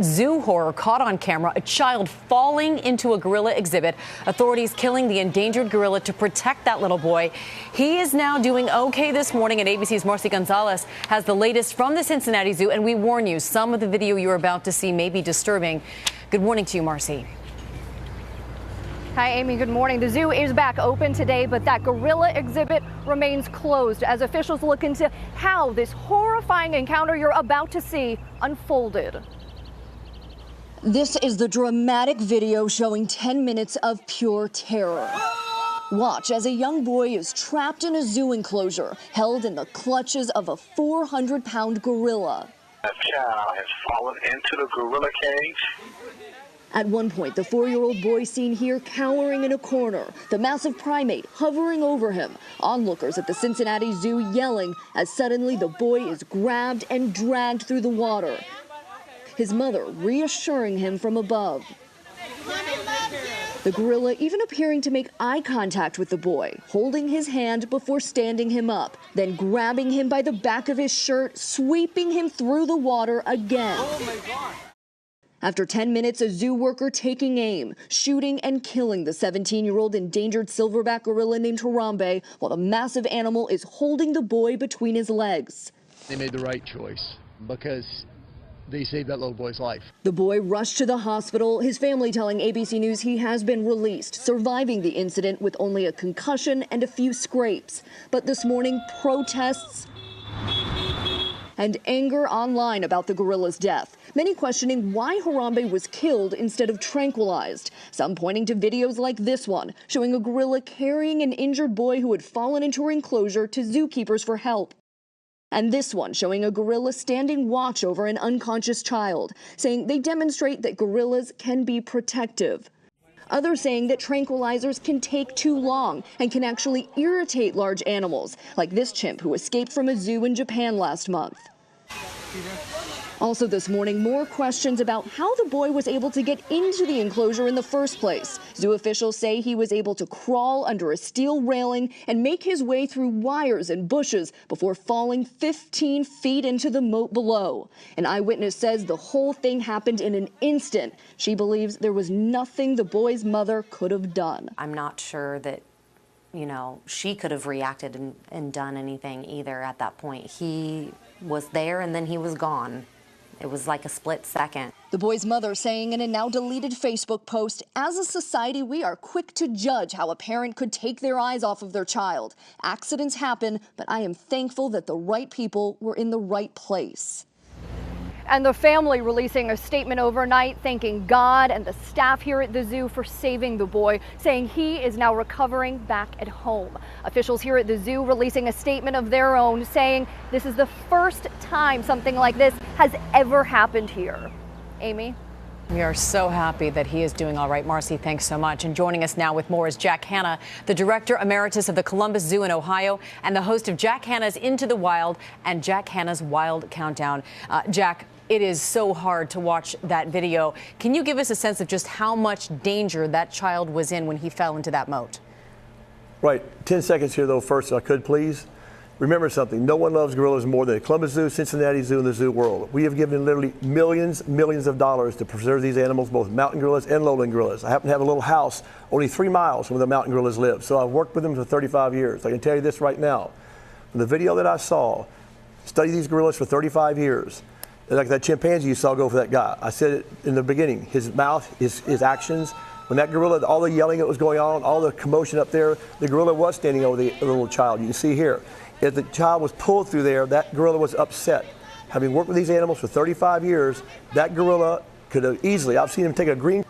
Zoo horror caught on camera, a child falling into a gorilla exhibit. Authorities killing the endangered gorilla to protect that little boy. He is now doing okay this morning, and ABC's Marcy Gonzalez has the latest from the Cincinnati Zoo. And we warn you, some of the video you're about to see may be disturbing. Good morning to you, Marcy. Hi, Amy. Good morning. The zoo is back open today, but that gorilla exhibit remains closed as officials look into how this horrifying encounter you're about to see unfolded. This is the dramatic video showing 10 minutes of pure terror. Watch as a young boy is trapped in a zoo enclosure, held in the clutches of a 400-pound gorilla. A child has fallen into the gorilla cage. At one point, the 4-year-old boy seen here cowering in a corner, the massive primate hovering over him. Onlookers at the Cincinnati Zoo yelling as suddenly the boy is grabbed and dragged through the water. His mother reassuring him from above. The gorilla even appearing to make eye contact with the boy, holding his hand before standing him up, then grabbing him by the back of his shirt, sweeping him through the water again. Oh my God. After 10 minutes, a zoo worker taking aim, shooting and killing the 17-year-old endangered silverback gorilla named Harambe, while the massive animal is holding the boy between his legs. They made the right choice because they saved that little boy's life. The boy rushed to the hospital, his family telling ABC News he has been released, surviving the incident with only a concussion and a few scrapes. But this morning, protests and anger online about the gorilla's death. Many questioning why Harambe was killed instead of tranquilized. Some pointing to videos like this one, showing a gorilla carrying an injured boy who had fallen into her enclosure to zookeepers for help. And this one showing a gorilla standing watch over an unconscious child, saying they demonstrate that gorillas can be protective. Others saying that tranquilizers can take too long and can actually irritate large animals, like this chimp who escaped from a zoo in Japan last month. Also this morning, more questions about how the boy was able to get into the enclosure in the first place. Zoo officials say he was able to crawl under a steel railing and make his way through wires and bushes before falling 15 feet into the moat below. An eyewitness says the whole thing happened in an instant. She believes there was nothing the boy's mother could have done. I'm not sure that, she could have reacted and done anything either at that point. He was there and then he was gone. It was like a split second. The boy's mother saying in a now deleted Facebook post, as a society, we are quick to judge how a parent could take their eyes off of their child. Accidents happen, but I am thankful that the right people were in the right place. And the family releasing a statement overnight, thanking God and the staff here at the zoo for saving the boy, saying he is now recovering back at home. Officials here at the zoo releasing a statement of their own, saying this is the first time something like this has ever happened here. Amy? We are so happy that he is doing all right. Marcy, thanks so much. And joining us now with more is Jack Hanna, the Director Emeritus of the Columbus Zoo in Ohio and the host of Jack Hanna's Into the Wild and Jack Hanna's Wild Countdown. Jack, it is so hard to watch that video. Can you give us a sense of just how much danger that child was in when he fell into that moat? Right. 10 seconds here, though, first, if I could, please. Remember something. No one loves gorillas more than the Columbus Zoo, Cincinnati Zoo, and the zoo world. We have given literally millions of dollars to preserve these animals, both mountain gorillas and lowland gorillas. I happen to have a little house only 3 miles from where the mountain gorillas live, so I've worked with them for 35 years. I can tell you this right now. From the video that I saw, studied these gorillas for 35 years, like that chimpanzee you saw go for that guy. I said it in the beginning, his mouth, his actions. When that gorilla, all the yelling that was going on, all the commotion up there, the gorilla was standing over the little child. You can see here. If the child was pulled through there, that gorilla was upset. Having worked with these animals for 35 years, that gorilla could have easily, I've seen him take a green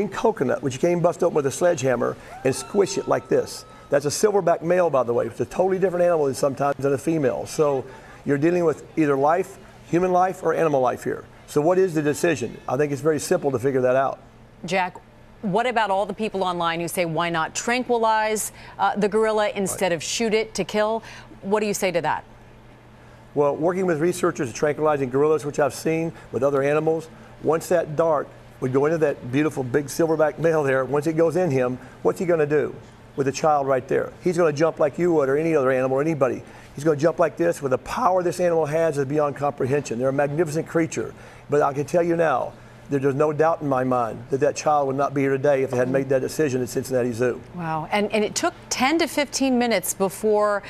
coconut, which you can't bust open with a sledgehammer, and squish it like this. That's a silverback male, by the way. It's a totally different animal than sometimes than a female. So you're dealing with either life, human life, or animal life here. So what is the decision? I think it's very simple to figure that out. Jack, what about all the people online who say, why not tranquilize the gorilla instead of shoot it to kill? What do you say to that? Well, working with researchers and tranquilizing gorillas, which I've seen with other animals, once that dart would go into that beautiful big silverback male there, once it goes in him, what's he going to do? with a child right there. He's going to jump like you would, or any other animal, or anybody. He's going to jump like this. With the power this animal has is beyond comprehension. They're a magnificent creature. But I can tell you now, there's no doubt in my mind that that child would not be here today if they hadn't made that decision at Cincinnati Zoo. Wow. And it took 10 to 15 minutes before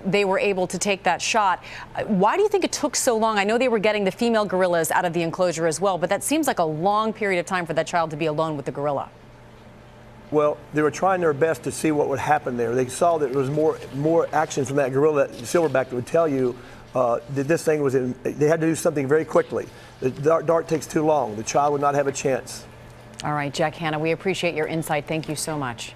they were able to take that shot. Why do you think it took so long? I know they were getting the female gorillas out of the enclosure as well, but that seems like a long period of time for that child to be alone with the gorilla. Well, they were trying their best to see what would happen there. They saw that there was more action from that gorilla, that silverback, that would tell you that this thing was in. They had to do something very quickly. The dart takes too long. The child would not have a chance. All right, Jack Hanna, we appreciate your insight. Thank you so much.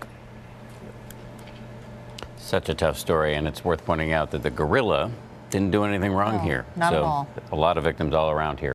Such a tough story, and it's worth pointing out that the gorilla didn't do anything wrong here. Not at all. A lot of victims all around here.